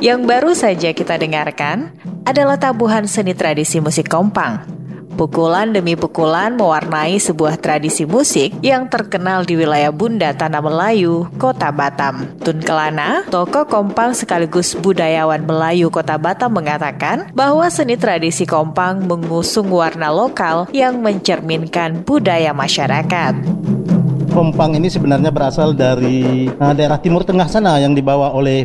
Yang baru saja kita dengarkan adalah tabuhan seni tradisi musik kompang. Pukulan demi pukulan mewarnai sebuah tradisi musik yang terkenal di wilayah Bunda Tanah Melayu, Kota Batam. Tun Kelana, tokoh kompang sekaligus budayawan Melayu Kota Batam mengatakan bahwa seni tradisi kompang mengusung warna lokal yang mencerminkan budaya masyarakat. Kompang ini sebenarnya berasal dari daerah Timur Tengah sana yang dibawa oleh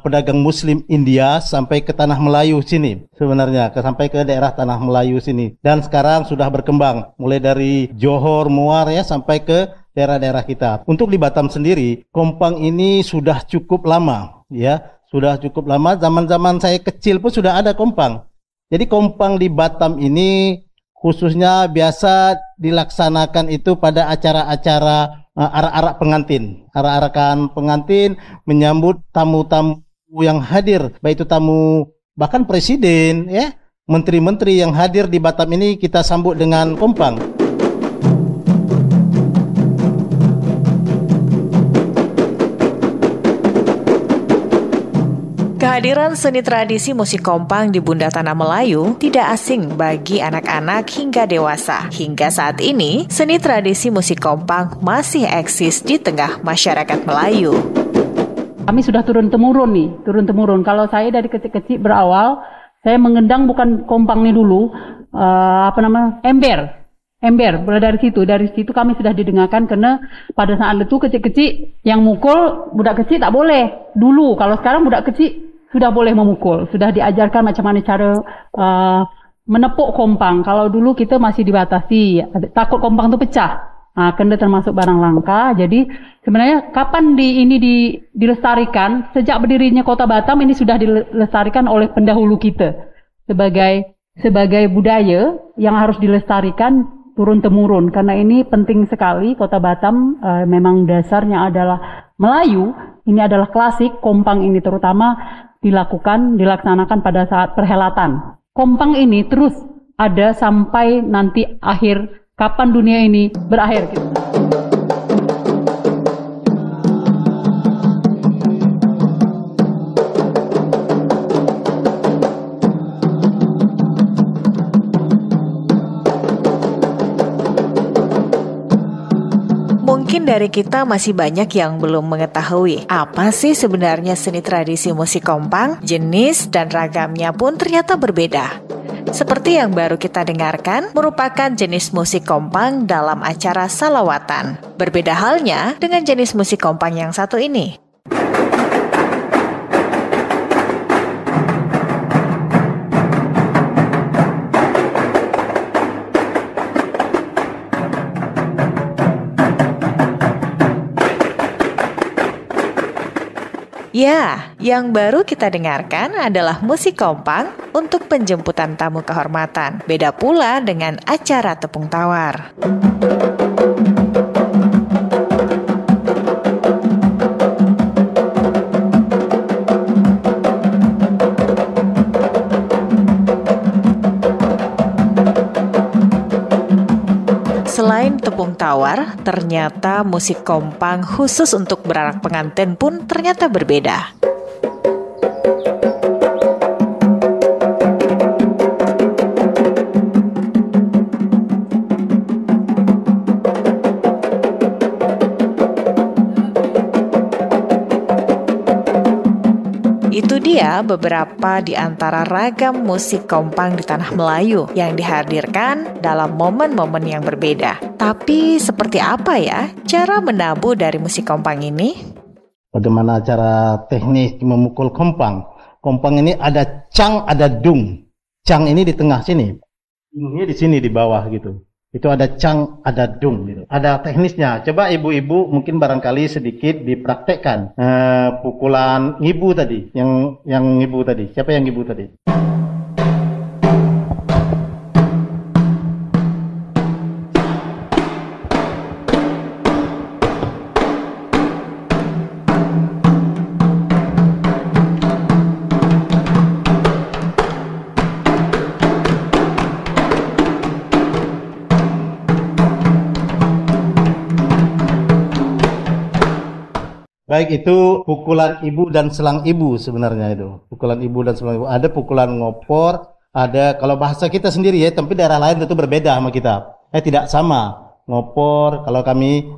pedagang Muslim India sampai ke Tanah Melayu sini sebenarnya, sampai ke daerah Tanah Melayu sini. Dan sekarang sudah berkembang mulai dari Johor, Muar ya sampai ke daerah-daerah kita. Untuk di Batam sendiri, kompang ini sudah cukup lama ya, sudah cukup lama. Zaman-zaman saya kecil pun sudah ada kompang. Jadi kompang di Batam ini khususnya biasa dilaksanakan itu pada acara-acara arak-arak pengantin. Arak-arakan pengantin menyambut tamu-tamu yang hadir, baik itu tamu bahkan presiden ya, menteri-menteri yang hadir di Batam ini kita sambut dengan kompang. Kehadiran seni tradisi musik kompang di Bunda Tanah Melayu tidak asing bagi anak-anak hingga dewasa. Hingga saat ini, seni tradisi musik kompang masih eksis di tengah masyarakat Melayu. Kami sudah turun-temurun. Kalau saya dari kecil-kecil berawal, saya mengendang bukan kompang ini dulu, ember. Dari situ kami sudah didengarkan karena pada saat itu kecil-kecil yang mukul budak kecil tak boleh dulu. Kalau sekarang budak kecil sudah boleh memukul, sudah diajarkan macam mana cara menepuk kompang. Kalau dulu kita masih dibatasi, takut kompang itu pecah. Kena termasuk barang langka. Jadi sebenarnya kapan ini dilestarikan? Sejak berdirinya Kota Batam ini sudah dilestarikan oleh pendahulu kita sebagai budaya yang harus dilestarikan turun-temurun. Karena ini penting sekali. Kota Batam memang dasarnya adalah Melayu. Ini adalah klasik. Kompang ini terutama dilaksanakan pada saat perhelatan. Kompang ini terus ada sampai nanti akhir, kapan dunia ini berakhir gitu. Mungkin dari kita masih banyak yang belum mengetahui apa sih sebenarnya seni tradisi musik kompang, jenis dan ragamnya pun ternyata berbeda. Seperti yang baru kita dengarkan, merupakan jenis musik kompang dalam acara salawatan. Berbeda halnya dengan jenis musik kompang yang satu ini. Ya, yang baru kita dengarkan adalah musik kompang untuk penjemputan tamu kehormatan. Beda pula dengan acara tepung tawar. Selain tepung tawar, ternyata musik kompang khusus untuk berarak pengantin pun ternyata berbeda. Itu dia beberapa di antara ragam musik kompang di Tanah Melayu yang dihadirkan dalam momen-momen yang berbeda. Tapi seperti apa ya cara menabuh dari musik kompang ini? Bagaimana cara teknis memukul kompang? Kompang ini ada cang, ada dung. Cang ini di tengah sini, dungnya di sini di bawah gitu. Itu ada cang, ada dung gitu. Ada teknisnya. Coba ibu-ibu mungkin barangkali sedikit dipraktekkan. Pukulan ibu tadi, yang ibu tadi. Siapa yang ibu tadi? Baik itu pukulan ibu dan selang ibu sebenarnya itu. Pukulan ibu dan selang ibu. Ada pukulan ngopor, ada kalau bahasa kita sendiri ya, tapi daerah lain tentu berbeda sama kita. Tidak sama. Ngopor, kalau kami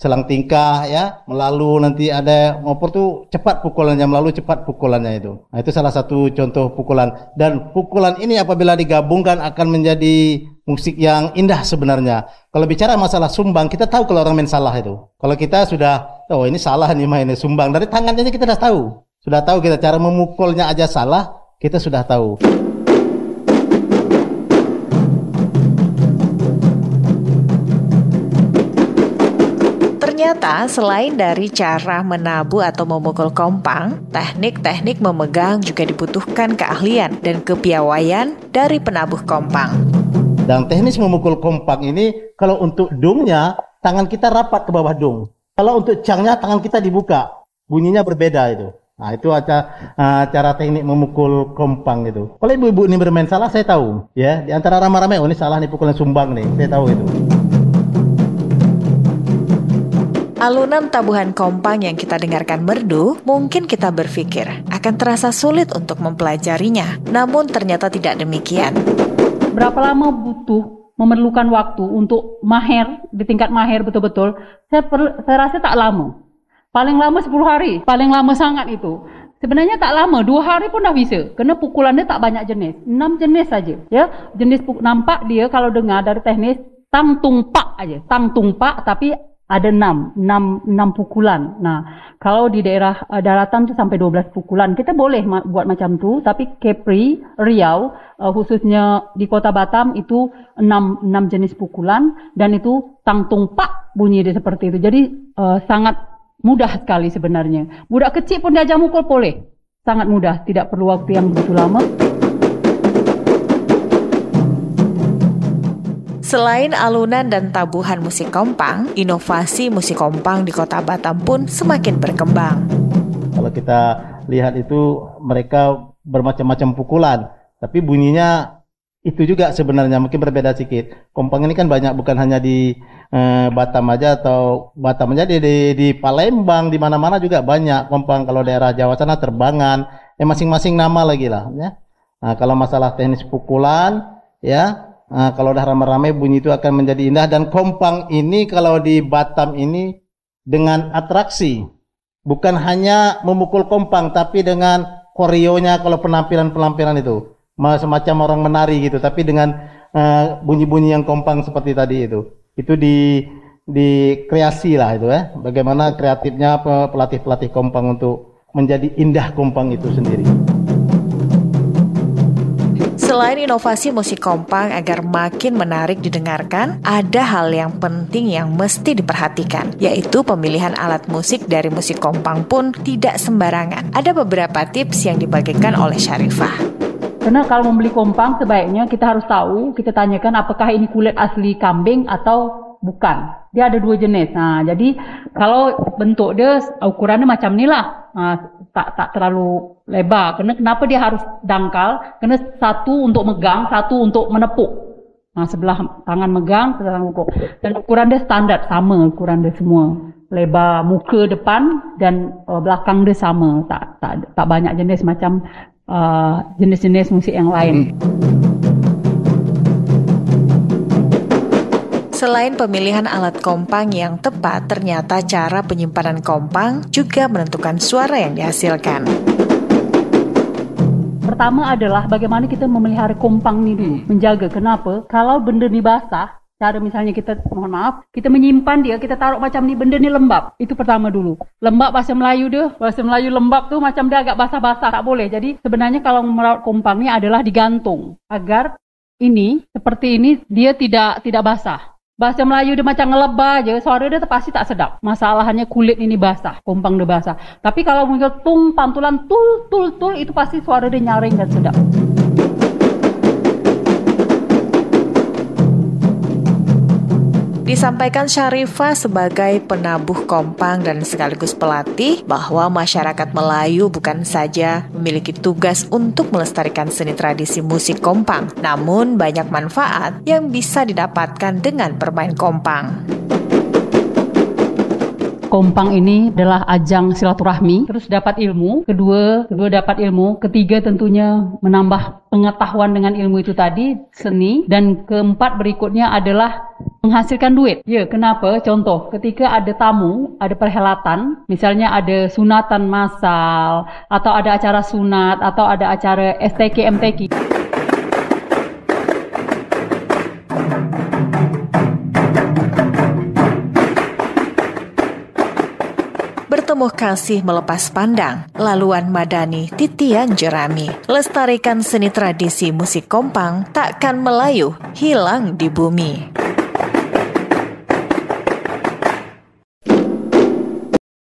selang tingkah ya, melalu nanti ada ngopor tuh cepat pukulannya, melalu cepat pukulannya itu. Nah, itu salah satu contoh pukulan. Dan pukulan ini apabila digabungkan akan menjadi musik yang indah sebenarnya. Kalau bicara masalah sumbang, kita tahu kalau orang main salah itu. Kalau kita sudah, oh ini salah nih mainnya sumbang, dari tangannya aja kita sudah tahu. Sudah tahu kita cara memukulnya aja salah, kita sudah tahu. Ternyata selain dari cara menabuh atau memukul kompang, teknik-teknik memegang juga dibutuhkan keahlian dan kepiawaian dari penabuh kompang. Dan teknis memukul kompang ini, kalau untuk dungnya, tangan kita rapat ke bawah dung. Kalau untuk cangnya, tangan kita dibuka. Bunyinya berbeda itu. Nah, itu cara teknik memukul kompang itu. Kalau ibu-ibu ini bermain salah, saya tahu. Ya, di antara ramai-ramai, oh ini salah nih pukulan sumbang nih. Saya tahu itu. Alunan tabuhan kompang yang kita dengarkan merdu, mungkin kita berpikir akan terasa sulit untuk mempelajarinya. Namun ternyata tidak demikian. Berapa lama butuh memerlukan waktu untuk mahir, di tingkat mahir betul-betul, saya rasa tak lama. Paling lama 10 hari, paling lama sangat itu. Sebenarnya tak lama, 2 hari pun dah bisa. Kerana pukulannya tak banyak jenis, 6 jenis saja. Ya, jenis nampak dia kalau dengar dari teknis, tang tung pak aja, tang tung pak, tapi ada 6 pukulan. Nah, kalau di daerah daratan tu sampai 12 pukulan. Kita boleh buat macam tu, tapi Kepri, Riau, khususnya di Kota Batam itu 6 jenis pukulan dan itu tang tung pak bunyi dia seperti itu. Jadi sangat mudah sekali sebenarnya. Budak kecil pun diajar mukul boleh. Sangat mudah, tidak perlu waktu yang begitu lama. Selain alunan dan tabuhan musik kompang, inovasi musik kompang di Kota Batam pun semakin berkembang. Kalau kita lihat itu mereka bermacam-macam pukulan, tapi bunyinya itu juga sebenarnya mungkin berbeda sedikit. Kompang ini kan banyak, bukan hanya di Batam aja atau Batam aja, di Palembang, di mana-mana juga banyak kompang. Kalau daerah Jawa sana Terbangan, masing-masing nama lagi lah. Ya. Nah, kalau masalah teknis pukulan, ya. Nah, kalau udah ramai-ramai bunyi itu akan menjadi indah. Dan kompang ini kalau di Batam ini dengan atraksi, bukan hanya memukul kompang tapi dengan koreonya, kalau penampilan itu semacam orang menari gitu, tapi dengan bunyi-bunyi yang kompang seperti tadi itu di kreasi lah itu ya, bagaimana kreatifnya pelatih-pelatih kompang untuk menjadi indah kompang itu sendiri. Selain inovasi musik kompang agar makin menarik didengarkan, ada hal yang penting yang mesti diperhatikan, yaitu pemilihan alat musik dari musik kompang pun tidak sembarangan. Ada beberapa tips yang dibagikan oleh Syarifah. Karena kalau membeli kompang sebaiknya kita harus tahu, kita tanyakan apakah ini kulit asli kambing atau bukan. Dia ada 2 jenis. Nah, jadi kalau bentuk dia ukurannya macam ni lah. Tak terlalu lebar. Kenapa dia harus dangkal? Kena satu untuk megang, satu untuk menepuk. Nah, sebelah tangan megang, sebelah tangan menepuk. Dan ukuran dia standar, sama ukuran dia semua. Lebar muka depan dan belakang dia sama. Tak banyak jenis macam jenis-jenis musik yang lain. Selain pemilihan alat kompang yang tepat, ternyata cara penyimpanan kompang juga menentukan suara yang dihasilkan. Pertama adalah bagaimana kita memelihara kompang ni dulu. Menjaga. Kenapa? Kalau benda ni basah, cara misalnya kita, mohon maaf, kita menyimpan dia, kita taruh macam ni, benda ni lembab. Itu pertama dulu. Lembab bahasa Melayu dia, bahasa Melayu lembab tu macam dia agak basah-basah. Tak boleh. Jadi sebenarnya kalau merawat kompang ni adalah digantung. Agar ini, seperti ini, dia tidak basah. Bahasa Melayu dia macam ngelebar je, suara dia pasti tak sedap. Masalahnya kulit ini basah, kompang dia basah. Tapi kalau muncul tung, pantulan, tul, itu pasti suara dia nyaring dan sedap. Disampaikan Syarifah sebagai penabuh kompang dan sekaligus pelatih bahwa masyarakat Melayu bukan saja memiliki tugas untuk melestarikan seni tradisi musik kompang, namun banyak manfaat yang bisa didapatkan dengan bermain kompang. Kompang ini adalah ajang silaturahmi, terus dapat ilmu, kedua dapat ilmu, ketiga tentunya menambah pengetahuan dengan ilmu itu tadi, seni, dan keempat berikutnya adalah menghasilkan duit. Ya, kenapa? Contoh, ketika ada tamu, ada perhelatan, misalnya ada sunatan massal, atau ada acara sunat, atau ada acara STK, MTK. Bertemu kasih melepas pandang, laluan Madani titian jerami. Lestarikan seni tradisi musik Kompang takkan melayu, hilang di bumi.